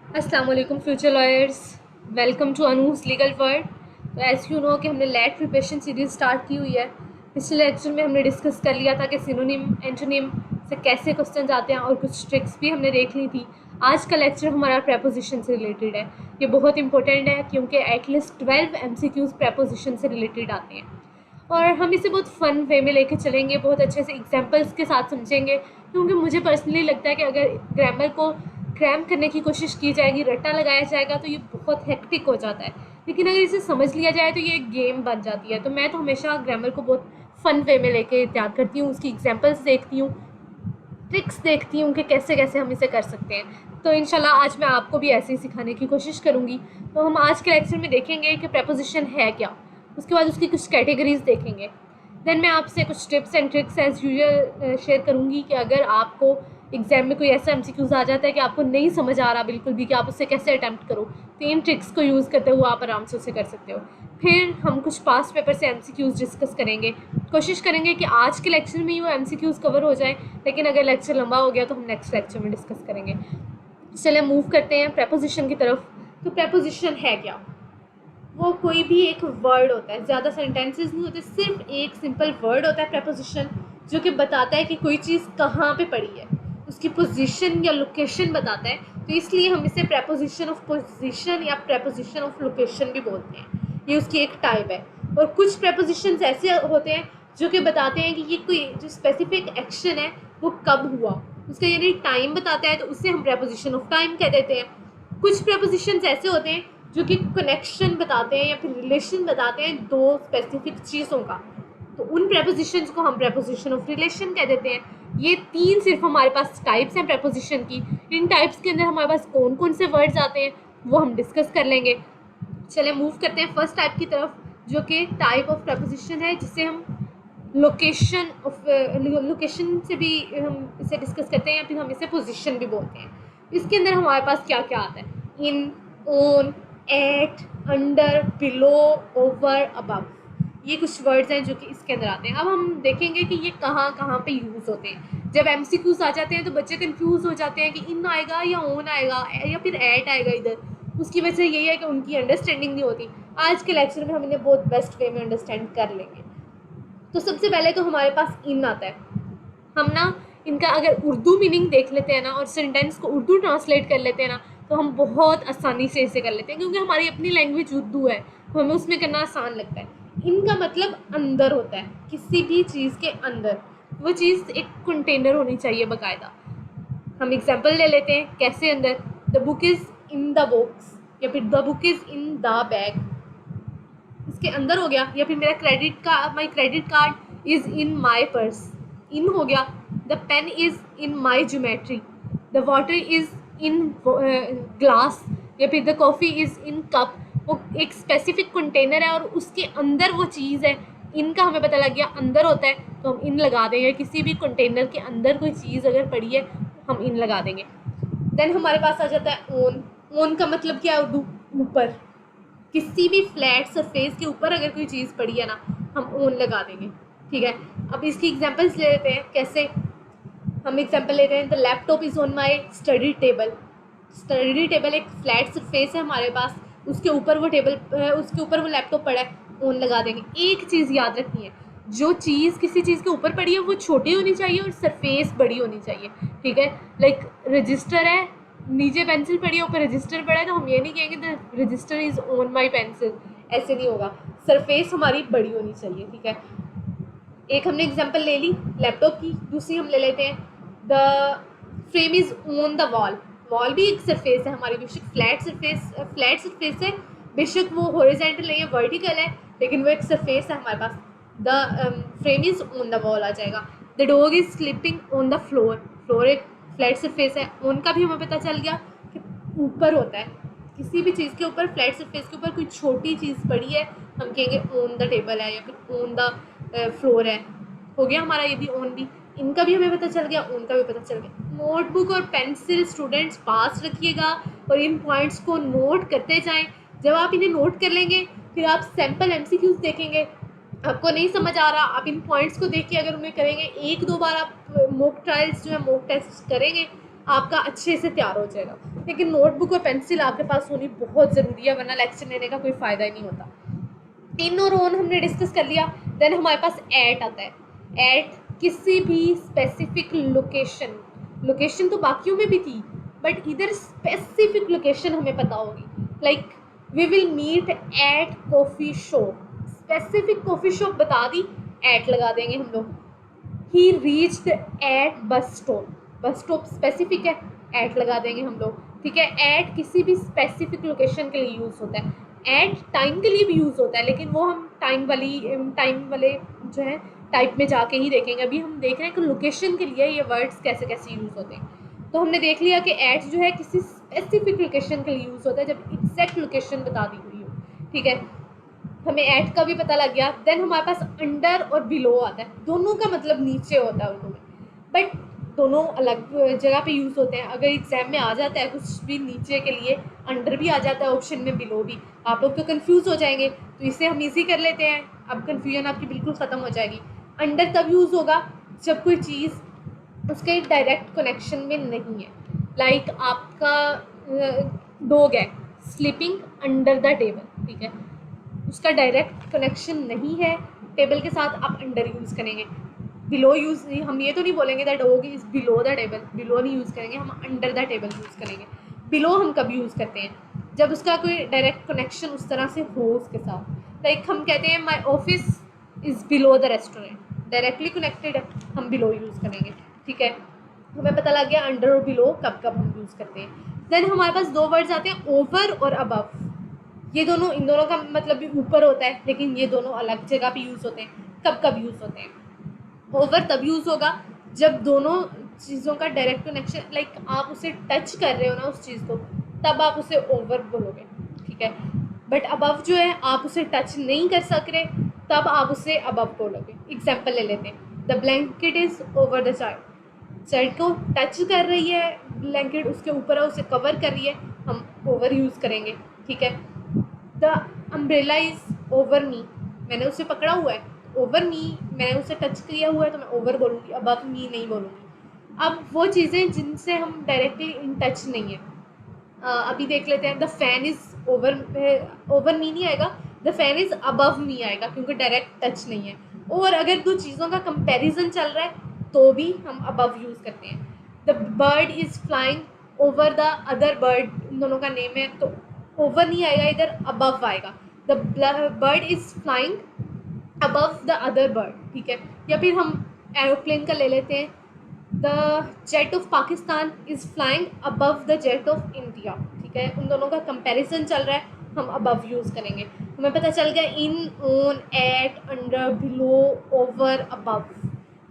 अस्सलाम वालेकुम future lawyers, welcome to Anu's legal word. तो एज़ यू नो कि हमने लेट प्रिपरेशन सीरीज़ स्टार्ट की हुई है। पिछले लेक्चर में हमने डिस्कस कर लिया था कि सिनोनिम एंटोनिम से कैसे क्वेश्चन आते हैं और कुछ ट्रिक्स भी हमने देख ली थी। आज का लेक्चर हमारा प्रेपोजिशन से रिलेटेड है। ये बहुत इंपॉर्टेंट है क्योंकि एटलीस्ट 12 MCQs प्रेपोजिशन से रिलेटेड आते हैं और हम इसे बहुत फ़न वे में लेके चलेंगे, बहुत अच्छे से एग्जांपल्स के साथ समझेंगे। क्योंकि मुझे पर्सनली लगता है कि अगर ग्रामर को क्रैम करने की कोशिश की जाएगी, रट्टा लगाया जाएगा तो ये बहुत हेक्टिक हो जाता है, लेकिन अगर इसे समझ लिया जाए तो ये एक गेम बन जाती है। तो मैं तो हमेशा ग्रामर को बहुत फ़न वे में लेके तैयार करती हूँ, उसकी एग्जांपल्स देखती हूँ, ट्रिक्स देखती हूँ कि कैसे कैसे हम इसे कर सकते हैं। तो इंशाल्लाह आज मैं आपको भी ऐसे ही सिखाने की कोशिश करूँगी। तो हम आज के लेक्चर में देखेंगे कि प्रेपोजिशन है क्या, उसके बाद उसकी कुछ कैटेगरीज देखेंगे। देन मैं आपसे कुछ tips and tricks as usual share करूँगी कि अगर आपको एग्जाम में कोई ऐसा MCQs आ जाता है कि आपको नहीं समझ आ रहा बिल्कुल भी कि आप उससे कैसे अटैम्प्ट करो, तो इन ट्रिक्स को यूज़ करते हुए आप आराम से उसे कर सकते हो। फिर हम कुछ पास्ट पेपर से MCQs डिस्कस करेंगे। कोशिश करेंगे कि आज के लेक्चर में ही वो MCQs कवर हो जाए, लेकिन अगर लेक्चर लंबा हो गया तो हम नेक्स्ट लेक्चर में डिस्कस करेंगे। चलिए मूव करते हैं प्रेपोजिशन की तरफ। तो प्रेपोजिशन है क्या? वो कोई भी एक वर्ड होता है, ज़्यादा सेंटेंसेस नहीं होते, सिर्फ एक सिंपल वर्ड होता है प्रेपोजिशन, जो कि बताता है कि कोई चीज़ कहाँ पे पड़ी है, उसकी पोजीशन या लोकेशन बताता है। तो इसलिए हम इसे प्रेपोजिशन ऑफ पोजीशन या प्रेपोजिशन ऑफ लोकेशन भी बोलते हैं। ये उसकी एक टाइप है। और कुछ प्रेपोजिशंस ऐसे होते हैं जो कि बताते हैं कि ये कोई जो स्पेसिफिक एक्शन है वो कब हुआ, उसका यानी टाइम बताता है, तो उससे हम प्रेपोजिशन ऑफ टाइम कह देते हैं। कुछ प्रेपोजिशंस ऐसे होते हैं जो कि कनेक्शन बताते हैं या फिर रिलेशन बताते हैं दो स्पेसिफिक चीज़ों का, तो उन प्रेपोजिशंस को हम प्रेपोजिशन ऑफ रिलेशन कह देते हैं। ये तीन सिर्फ हमारे पास टाइप्स हैं प्रेपोजिशन की। इन टाइप्स के अंदर हमारे पास कौन कौन से वर्ड्स आते हैं वो हम डिस्कस कर लेंगे। चले मूव करते हैं फर्स्ट टाइप की तरफ, जो कि टाइप ऑफ प्रेपोजिशन है, जिसे हम लोकेशन से भी हम इसे डिस्कस करते हैं या फिर हम इसे पोजीशन भी बोलते हैं। इसके अंदर हमारे पास क्या क्या आता है? In, on, at, under, below, over, above, ये कुछ वर्ड्स हैं जो कि इसके अंदर आते हैं। अब हम देखेंगे कि ये कहाँ कहाँ पे यूज़ होते हैं। जब MCQs आ जाते हैं तो बच्चे कंफ्यूज हो जाते हैं कि इन आएगा या ऑन आएगा या फिर एट आएगा इधर। उसकी वजह यही है कि उनकी अंडरस्टैंडिंग नहीं होती। आज के लेक्चर में हम इन्हें बहुत बेस्ट वे में अंडरस्टैंड कर लेंगे। तो सबसे पहले तो हमारे पास इन आता है। हम ना इनका अगर उर्दू मीनिंग देख लेते हैं ना और सेंटेंस को उर्दू ट्रांसलेट कर लेते हैं ना, तो हम बहुत आसानी से इसे कर लेते हैं, क्योंकि हमारी अपनी लैंग्वेज उर्दू है तो हमें उसमें करना आसान लगता है। इनका मतलब अंदर होता है, किसी भी चीज़ के अंदर। वो चीज़ एक कंटेनर होनी चाहिए बाकायदा। हम एग्जाम्पल ले लेते हैं, कैसे अंदर? The book is in the box, या फिर the book is in the bag, इसके अंदर हो गया। या फिर मेरा my credit card is in my purse, in हो गया। The pen is in my geometry, the water is in glass, या फिर the coffee is in cup. वो एक स्पेसिफिक कंटेनर है और उसके अंदर वो चीज़ है। इनका हमें पता लग गया अंदर होता है, तो हम इन लगा देंगे। किसी भी कंटेनर के अंदर कोई चीज़ अगर पड़ी है हम इन लगा देंगे। देन हमारे पास आ जाता है ओन। ओन का मतलब क्या है उर्दू? ऊपर। किसी भी फ्लैट सरफेस के ऊपर अगर कोई चीज़ पड़ी है ना, हम ओन लगा देंगे। ठीक है, अब इसकी एग्जांपल्स ले लेते हैं। कैसे? हम एग्जांपल लेते हैं, the laptop is on my study table. Study table एक फ्लैट सरफेस है हमारे पास, उसके ऊपर वो उसके ऊपर वो लैपटॉप पड़ा है, ओन लगा देंगे। एक चीज़ याद रखनी है, जो चीज़ किसी चीज़ के ऊपर पड़ी है वो छोटी होनी चाहिए और सरफेस बड़ी होनी चाहिए। ठीक है, लाइक रजिस्टर है, नीचे पेंसिल पड़ी है, ऊपर रजिस्टर पड़ा है, तो हम ये नहीं कहेंगे the register is on my pencil, ऐसे नहीं होगा। सरफेस हमारी बड़ी होनी चाहिए। ठीक है, एक हमने एग्जांपल ले ली लैपटॉप की। दूसरी हम ले लेते हैं, the frame is on the wall. Wall भी एक सरफेस है हमारी, बेशक फ्लैट सरफेस है, बेशक वो हॉरिजॉन्टल नहीं है, वर्टिकल है, लेकिन वो एक सरफेस है हमारे पास। The frame is on the wall आ जाएगा। The dog is sleeping on the floor. Floor एक फ्लैट सरफेस है, उनका भी हमें पता चल गया कि ऊपर होता है। किसी भी चीज़ के ऊपर, फ्लैट सरफेस के ऊपर कोई छोटी चीज़ पड़ी है, हम कहेंगे ऑन द टेबल है या फिर ऑन द फ्लोर है। हो गया हमारा ये भी ऑन भी। इनका भी हमें पता चल गया, उनका भी पता चल गया। नोटबुक और पेंसिल स्टूडेंट्स पास रखिएगा और इन पॉइंट्स को नोट करते जाएं। जब आप इन्हें नोट कर लेंगे, फिर आप सैम्पल MCQs देखेंगे, आपको नहीं समझ आ रहा, आप इन पॉइंट्स को देख के अगर उन्हें करेंगे, एक दो बार आप मॉक ट्रायल्स जो है मॉक टेस्ट करेंगे, आपका अच्छे से तैयार हो जाएगा। लेकिन नोटबुक और पेंसिल आपके पास होनी बहुत ज़रूरी है, वरना लेक्चर लेने का कोई फ़ायदा ही नहीं होता। इन और ऑन हमने डिस्कस कर लिया। देन हमारे पास एट आता है। एट किसी भी स्पेसिफिक लोकेशन तो बाकियों में भी थी, बट इधर स्पेसिफिक लोकेशन हमें पता होगी। Like we will meet at coffee shop, specific coffee shop बता दी, एट लगा देंगे हम लोग। He reached at bus stop specific है, एट लगा देंगे हम लोग, ठीक है। एट किसी भी स्पेसिफिक लोकेशन के लिए यूज़ होता है। एट टाइम के लिए भी यूज़ होता है, लेकिन वो हम टाइम वाले जो है टाइप में जाके ही देखेंगे। अभी हम देख रहे हैं कि लोकेशन के लिए ये वर्ड्स कैसे कैसे यूज़ होते हैं। तो हमने देख लिया कि एट जो है किसी स्पेसिफिक लोकेशन के लिए यूज़ होता है, जब एग्जैक्ट लोकेशन बता दी हुई हो, ठीक है। हमें एट का भी पता लग गया। देन हमारे पास अंडर और बिलो आता है। दोनों का मतलब नीचे होता है उर्दू में, बट दोनों अलग जगह पे यूज़ होते हैं। अगर एग्जाम में आ जाता है कुछ भी नीचे के लिए, अंडर भी आ जाता है ऑप्शन में, बिलो भी, आप लोग तो कंफ्यूज हो जाएंगे, तो इसे हम इजी कर लेते हैं। अब कन्फ्यूजन आपकी बिल्कुल ख़त्म हो जाएगी। अंडर तब यूज़ होगा जब कोई चीज़ उसके डायरेक्ट कनेक्शन में नहीं है। लाइक आपका डॉग है स्लीपिंग अंडर द टेबल, ठीक है, उसका डायरेक्ट कनेक्शन नहीं है टेबल के साथ, आप अंडर यूज़ करेंगे। बिलो यूज़, हम ये तो नहीं बोलेंगे that dog is below the table, below नहीं यूज़ करेंगे, हम अंडर द टेबल यूज़ करेंगे। बिलो हम कब यूज़ करते हैं? जब उसका कोई डायरेक्ट कनेक्शन उस तरह से हो उसके साथ। लाइक हम कहते हैं my office is below the restaurant, directly connected है, हम बिलो यूज़ करेंगे, ठीक है। हमें पता लग गया अंडर और बिलो कब कब हम यूज़ करते हैं। देन हमारे पास दो वर्ड्स आते हैं, ओवर और अबव। ये दोनों, इन दोनों का मतलब भी ऊपर होता है, लेकिन ये दोनों अलग जगह पे यूज़ होते हैं। कब कब यूज़ होते हैं? ओवर तब यूज़ होगा जब दोनों चीज़ों का डायरेक्ट कनेक्शन, लाइक आप उसे टच कर रहे हो ना उस चीज़ को, तब आप उसे ओवर बोलोगे, ठीक है। बट अबव जो है आप उसे टच नहीं कर सक रहे, तब आप उसे अबव बोलोगे। एग्जाम्पल ले लेते हैं, the blanket is over the child को टच कर रही है, ब्लैंकेट उसके ऊपर है, उसे कवर कर रही है, हम ओवर यूज़ करेंगे, ठीक है। The umbrella is over me, मैंने उसे पकड़ा हुआ है, ओवर मी, मैंने उसे टच किया हुआ है, तो मैं ओवर बोलूँगी, अबव मी नहीं बोलूँगी। अब वो चीज़ें जिनसे हम डायरेक्टली इन टच नहीं है, अभी देख लेते हैं। The fan is over me नहीं आएगा, द फैन इज़ अबव मी आएगा, क्योंकि डायरेक्ट टच नहीं है। और अगर दो चीज़ों का कंपैरिजन चल रहा है तो भी हम अबव यूज़ करते हैं। The bird is flying over the other bird, इन दोनों का नेम है, तो ओवर नहीं आएगा इधर, अबव आएगा। The bird is flying above the other bird, ठीक है। या फिर हम एरोप्लेन का ले लेते हैं, the jet of Pakistan is flying above the jet of India, ठीक है। उन दोनों का कंपैरिजन चल रहा है, हम अबव यूज़ करेंगे। हमें पता चल गया in, on, at, under, below, over, above,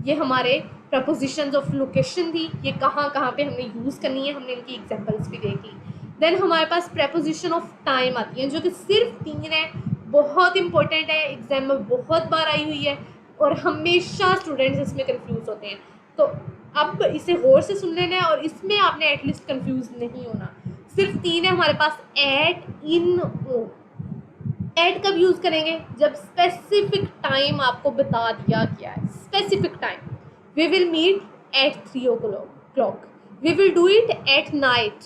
ये हमारे प्रपोजिशंस ऑफ लोकेशन थी। ये कहाँ कहाँ पे हमने यूज़ करनी है, हमने इनकी एग्जांपल्स भी देखी। देन हमारे पास प्रपोजिशन ऑफ टाइम आती है, जो कि सिर्फ 3 है, बहुत इंपॉर्टेंट है, एग्जाम में बहुत बार आई हुई है, और हमेशा स्टूडेंट्स इसमें कंफ्यूज होते हैं। तो अब इसे गौर से सुन लेना है, और इसमें आपने एटलीस्ट कंफ्यूज नहीं होना। सिर्फ 3 है हमारे पास, एट, इन, ओ। एट कब यूज़ करेंगे? जब स्पेसिफिक टाइम आपको बता दिया गया है, specific time. We will meet at 3 o'clock, we will do it at night.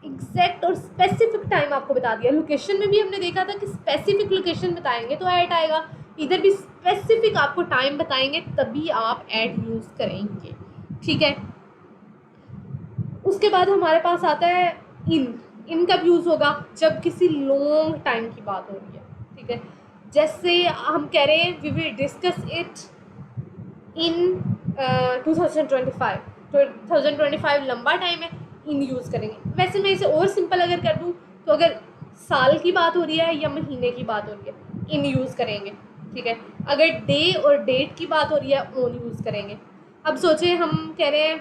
Exact और स्पेसिफिक टाइम आपको बता दिया। लोकेशन में भी हमने देखा था कि स्पेसिफिक लोकेशन बताएंगे तो एट आएगा, इधर भी स्पेसिफिक आपको टाइम बताएंगे तभी आप एट यूज़ करेंगे, ठीक है। उसके बाद हमारे पास आता है इन कब यूज़ होगा? जब किसी लॉन्ग टाइम की बात हो रही है, ठीक है। जैसे हम कह रहे हैं we will discuss it in 2025 लंबा टाइम है, इन यूज़ करेंगे। वैसे मैं इसे और सिंपल अगर कर दूँ तो अगर साल की बात हो रही है या महीने की बात हो रही है, इन यूज़ करेंगे, ठीक है। अगर डे और डेट की बात हो रही है, ऑन यूज़ करेंगे। अब सोचें हम कह रहे हैं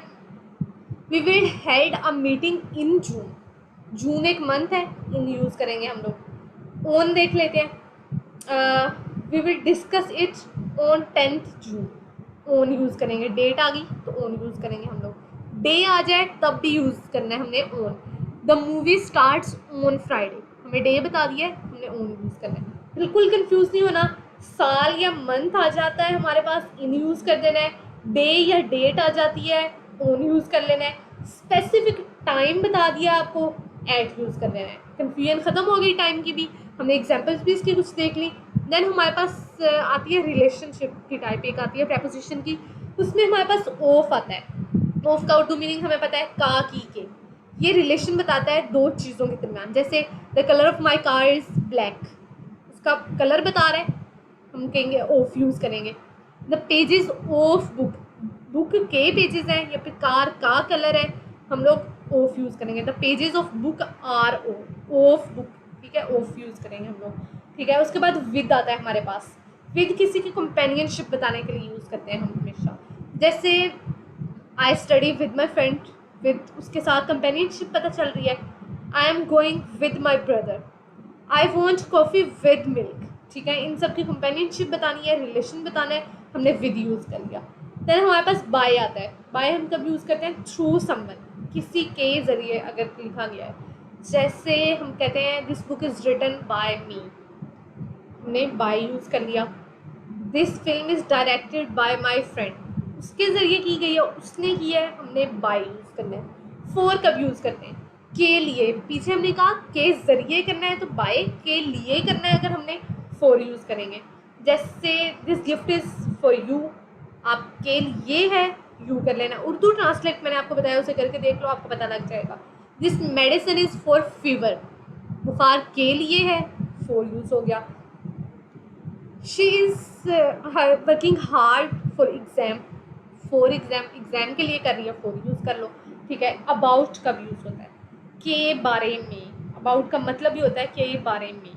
we will held a meeting in June, जून एक मंथ है, इन यूज़ करेंगे हम लोग। ऑन देख लेते हैं, we will discuss it on 10th June, on use करेंगे। डेट आ गई तो ऑन यूज़ करेंगे हम लोग। डे आ जाए तब भी यूज़ करना है हमने on. The movie starts on Friday, हमें डे बता दिया है, हमने ऑन यूज़ करना है। बिल्कुल कंफ्यूज नहीं होना। साल या मंथ आ जाता है हमारे पास, इन यूज़ कर देना है। डे या डेट आ जाती है, ऑन यूज़ कर लेना है। स्पेसिफिक टाइम बता दिया आपको, एट यूज़ कर लेना है। कन्फ्यूजन ख़त्म हो गई टाइम की भी, हमने एग्जाम्पल्स भी इसकी कुछ देख ली। देन हमारे पास आती है रिलेशनशिप की टाइप, एक आती है प्रपोजिशन की, उसमें हमारे पास ऑफ आता है। ऑफ का उर्दू मीनिंग हमें पता है का की के, ये रिलेशन बताता है दो चीज़ों के दरमियान। जैसे the colour of my car is black, उसका कलर बता रहा है, हम कहेंगे ऑफ यूज़ करेंगे। The pages of book, book के पेजेस हैं या फिर कार का कलर है, हम लोग ऑफ यूज़ करेंगे। The pages of book are of book, ठीक है, ऑफ यूज़ करेंगे हम लोग, ठीक है। उसके बाद विद आता है हमारे पास, विद किसी की कंपेनियनशिप बताने के लिए यूज़ करते हैं हम हमेशा। जैसे I study with my friend, with उसके साथ कंपेनियनशिप पता चल रही है। I am going with my brother, I want coffee with milk, ठीक है। इन सब की कंपेनियनशिप बतानी है, रिलेशन बताना है, हमने विद यूज़ कर लिया। देन हमारे पास बाय आता है। बाय हम कब यूज़ करते हैं? थ्रू समवन, किसी के ज़रिए अगर लिखा गया है। जैसे हम कहते हैं this book is written by me, हमने बाय यूज़ कर लिया। This film is directed by my friend, उसके ज़रिए की गई है, उसने किया है, हमने बाय यूज़ करना है। फॉर कब यूज़ करते हैं? के लिए, पीछे हमने कहा के ज़रिए करना है तो बाय, के लिए करना है अगर हमने फॉर यूज़ करेंगे। जैसे this gift is for you, आपके लिए है, यू कर लेना। उर्दू ट्रांसलेट मैंने आपको बताया, उसे करके देख लो, आपको पता लग जाएगा। This medicine is for fever, बुखार के लिए है, फॉर यूज़ हो गया। She is working hard for exam, for exam, exam के लिए कर रही है, फॉर यूज़ कर लो, ठीक है। अबाउट कब यूज़ होता है? के बारे में, अबाउट का मतलब ही होता है के बारे में।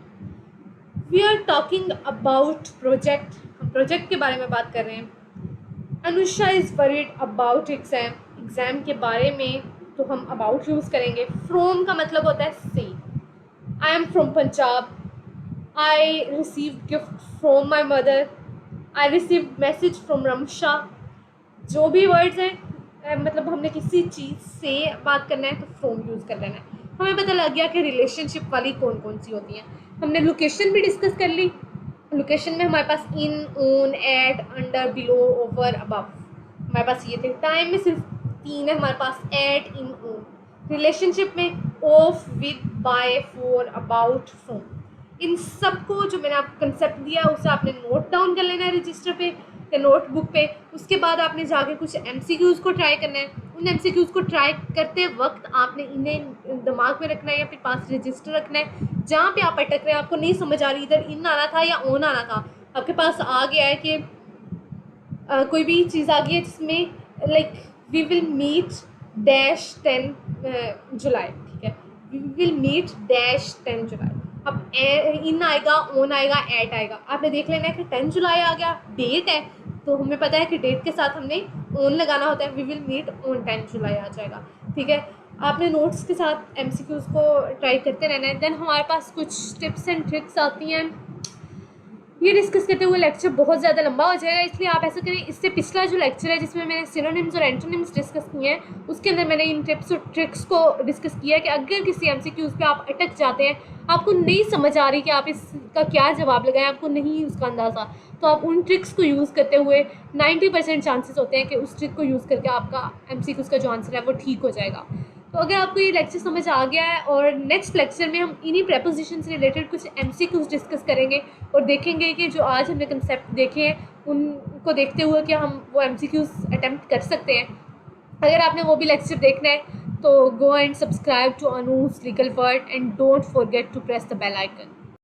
We are talking about project, हम प्रोजेक्ट के बारे में बात कर रहे हैं। Anusha is worried about exam, exam के बारे में तो हम अबाउट यूज़ करेंगे। फ्रॉम का मतलब होता है से। I am from Punjab, I receive gift from my mother, I receive message from Ramsha. जो भी वर्ड्स हैं, मतलब हमने किसी चीज़ से बात करना है तो फ्रॉम यूज़ कर लेना है। हमें पता लग गया कि रिलेशनशिप वाली कौन कौन सी होती हैं। हमने लोकेशन भी डिस्कस कर ली। लोकेशन में हमारे पास in, on, at, under, below, over, above, हमारे पास ये थे। टाइम में सिर्फ 3 है हमारे पास, एट, इन, ऑन। रिलेशनशिप में of, with, by, for, about, from. इन सबको जो मैंने आपको कंसेप्ट दिया उसे आपने नोट डाउन कर लेना है रजिस्टर पे या नोटबुक पे। उसके बाद आपने जाके कुछ MCQs को ट्राई करना है। उन MCQs को ट्राई करते वक्त आपने इन्हें दिमाग में रखना है या फिर पास रजिस्टर रखना है। जहाँ पे आप अटक रहे हैं, आपको नहीं समझ आ रही, इधर इन आना था या ऑन आना था, आपके पास आ गया है कि कोई भी चीज़ आ गई है जिसमें like we will meet dash 10 July, ठीक है, we will meet dash 10 July. अब इन आएगा, ऑन आएगा, एट आएगा, आपने देख लेना है कि 10 जुलाई आ गया, डेट है तो हमें पता है कि डेट के साथ हमने ऑन लगाना होता है, वी विल मीट ऑन 10 जुलाई आ जाएगा, ठीक है। आपने नोट्स के साथ MCQs को ट्राई करते रहना है। देन हमारे पास कुछ टिप्स एंड ट्रिक्स आती हैं। ये डिस्कस करते हुए लेक्चर बहुत ज़्यादा लंबा हो जाएगा, इसलिए आप ऐसा करें, इससे पिछला जो लेक्चर है जिसमें मैंने सिनोनिम्स और एंटोनिम्स डिस्कस किए हैं, उसके अंदर मैंने इन टिप्स और ट्रिक्स को डिस्कस किया है कि अगर किसी MCQs पे आप अटक जाते हैं, आपको नहीं समझ आ रही कि आप इसका क्या जवाब लगाएं, आपको नहीं उसका अंदाज़ा, तो आप उन ट्रिक्स को यूज़ करते हुए 90% चांसेस होते हैं कि उस ट्रिक को यूज़ करके आपका MCQs का जो आंसर है वो ठीक हो जाएगा। तो अगर आपको ये लेक्चर समझ आ गया है, और नेक्स्ट लेक्चर में हम इन्हीं प्रेपोजिशन से रिलेटेड कुछ MCQs डिस्कस करेंगे और देखेंगे कि जो आज हमने कंसेप्ट देखे हैं उनको देखते हुए कि हम वो MCQs अटैम्प्ट कर सकते हैं। अगर आपने वो भी लेक्चर देखना है तो go and subscribe to Anu's legal word and don't forget to press the bell icon.